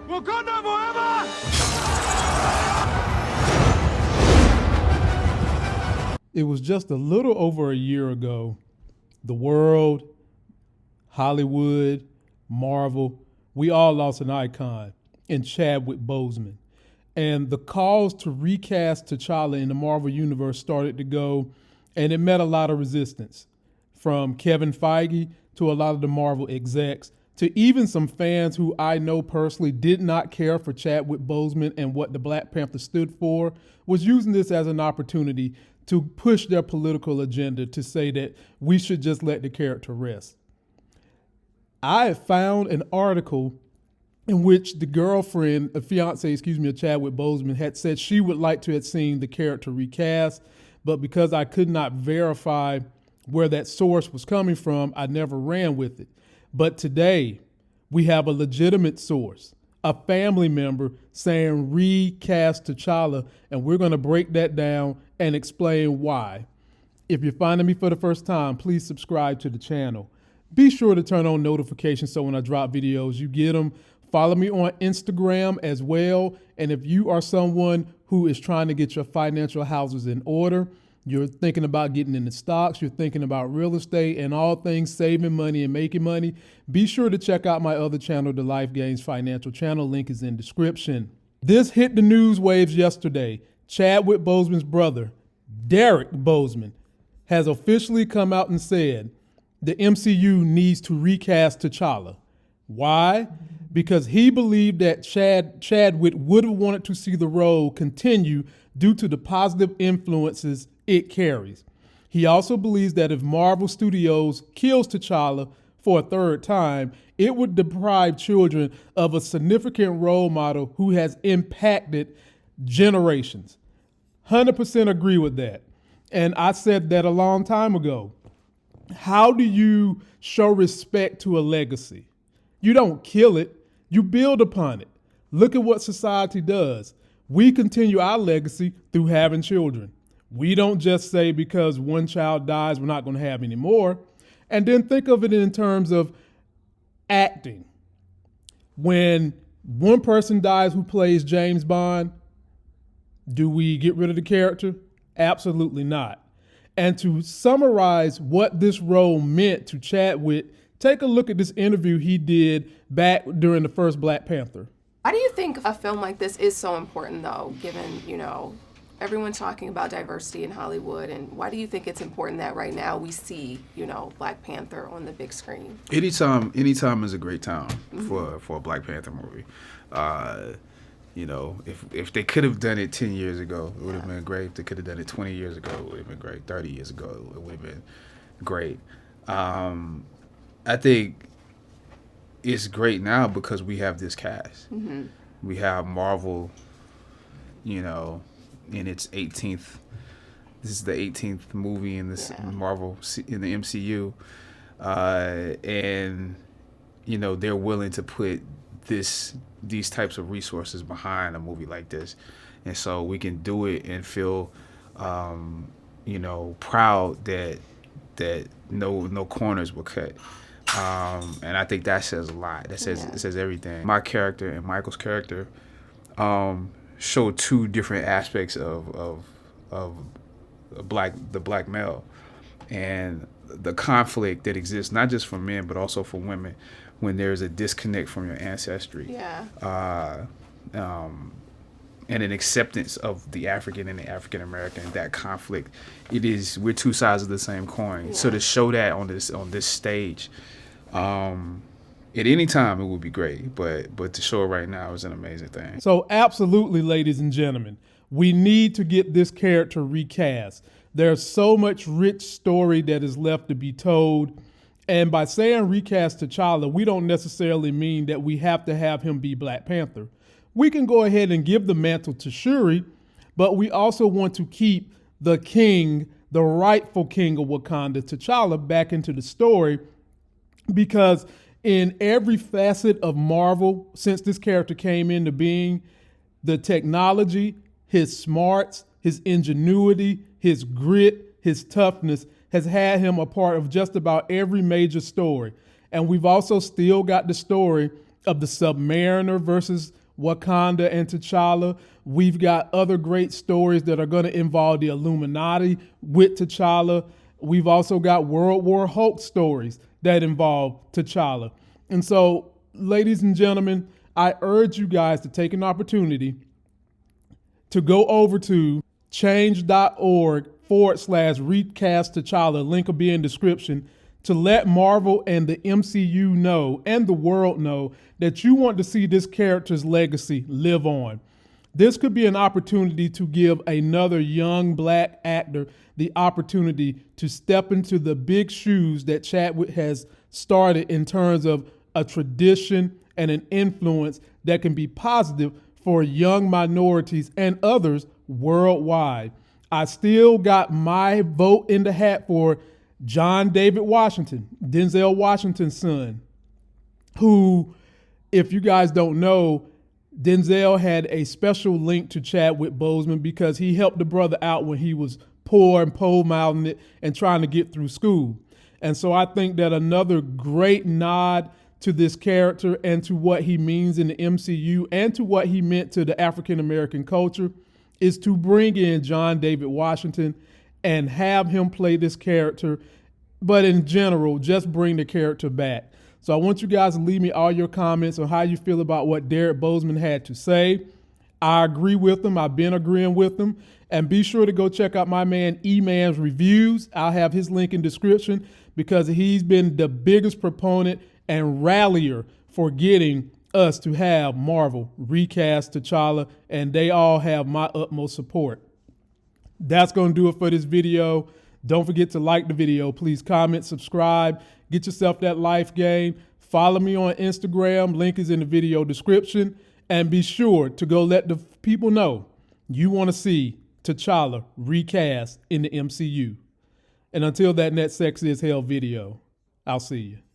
Wakanda forever! It was just a little over a year ago. The world, Hollywood, Marvel, we all lost an icon in Chadwick Boseman. And the calls to recast T'Challa in the Marvel Universe started to go, and it met a lot of resistance from Kevin Feige to a lot of the Marvel execs to even some fans who I know personally did not care for Chadwick Boseman and what the Black Panther stood for, was using this as an opportunity to push their political agenda to say that we should just let the character rest. I found an article in which the fiance of Chadwick Boseman had said she would like to have seen the character recast, but because I could not verify where that source was coming from, I never ran with it. But today, we have a legitimate source, a family member saying recast T'Challa, and we're going to break that down and explain why. If you're finding me for the first time, please subscribe to the channel. Be sure to turn on notifications so when I drop videos, you get them. Follow me on Instagram as well. And if you are someone who is trying to get your financial houses in order, you're thinking about getting into stocks, you're thinking about real estate and all things saving money and making money, be sure to check out my other channel, the Life Gains Financial Channel. Link is in description. This hit the news waves yesterday. Chadwick Boseman's brother, Derrick Boseman, has officially come out and said the MCU needs to recast T'Challa. Why? Because he believed that Chadwick would have wanted to see the role continue due to the positive influences it carries. He also believes that if Marvel Studios kills T'Challa for a third time, it would deprive children of a significant role model who has impacted generations. 100% agree with that. And I said that a long time ago. How do you show respect to a legacy? You don't kill it, you build upon it. Look at what society does. We continue our legacy through having children. We don't just say because one child dies, we're not going to have any more. And then think of it in terms of acting. When one person dies who plays James Bond, do we get rid of the character? Absolutely not. And to summarize what this role meant to Chadwick, take a look at this interview he did back during the first Black Panther. Why do you think a film like this is so important, though, given, everyone's talking about diversity in Hollywood, and why do you think it's important that right now we see, Black Panther on the big screen? Anytime is a great time for a Black Panther movie. If they could have done it 10 years ago, it would have been great. If they could have done it 20 years ago, it would have been great. 30 years ago, it would have been great. I think it's great now because we have this cast. Mm-hmm. We have Marvel, in its 18th. This is the 18th movie in this Marvel in the MCU, and they're willing to put these types of resources behind a movie like this, and so we can do it and feel, proud that no corners were cut. And I think that says a lot. That says everything. My character and Michael's character show two different aspects of the black male, and the conflict that exists not just for men but also for women when there's a disconnect from your ancestry. Yeah. And an acceptance of the African and the African American, that conflict. We're two sides of the same coin. Yeah. So to show that on this stage, at any time it would be great, but to show it right now is an amazing thing. So absolutely, ladies and gentlemen, we need to get this character recast. There's so much rich story that is left to be told. And by saying recast T'Challa, we don't necessarily mean that we have to have him be Black Panther. We can go ahead and give the mantle to Shuri, but we also want to keep the king, the rightful king of Wakanda, T'Challa, back into the story, because in every facet of Marvel, since this character came into being, the technology, his smarts, his ingenuity, his grit, his toughness has had him a part of just about every major story. And we've also still got the story of the Submariner versus Wakanda and T'Challa. We've got other great stories that are going to involve the Illuminati with T'Challa. We've also got World War Hulk stories that involve T'Challa. And so, ladies and gentlemen, I urge you guys to take an opportunity to go over to change.org/recast T'Challa. Link will be in description, to let Marvel and the MCU know and the world know that you want to see this character's legacy live on. This could be an opportunity to give another young black actor the opportunity to step into the big shoes that Chadwick has started in terms of a tradition and an influence that can be positive for young minorities and others worldwide. I still got my vote in the hat for John David Washington, Denzel Washington's son, who, if you guys don't know, Denzel had a special link to Chadwick Boseman because he helped the brother out when he was poor and pole-mouthing it and trying to get through school. And so I think that another great nod to this character and to what he means in the MCU and to what he meant to the African-American culture is to bring in John David Washington and have him play this character, but in general, just bring the character back. So I want you guys to leave me all your comments on how you feel about what Derrick Boseman had to say. I agree with him. I've been agreeing with him. And be sure to go check out my man E-Man's reviews. I'll have his link in description because he's been the biggest proponent and rallier for getting us to have Marvel recast T'Challa, and they all have my utmost support. That's going to do it for this video. Don't forget to like the video. Please comment, subscribe, get yourself that life game. Follow me on Instagram. Link is in the video description. And be sure to go let the people know you want to see T'Challa recast in the MCU. And until that next Sexy as Hell video, I'll see you.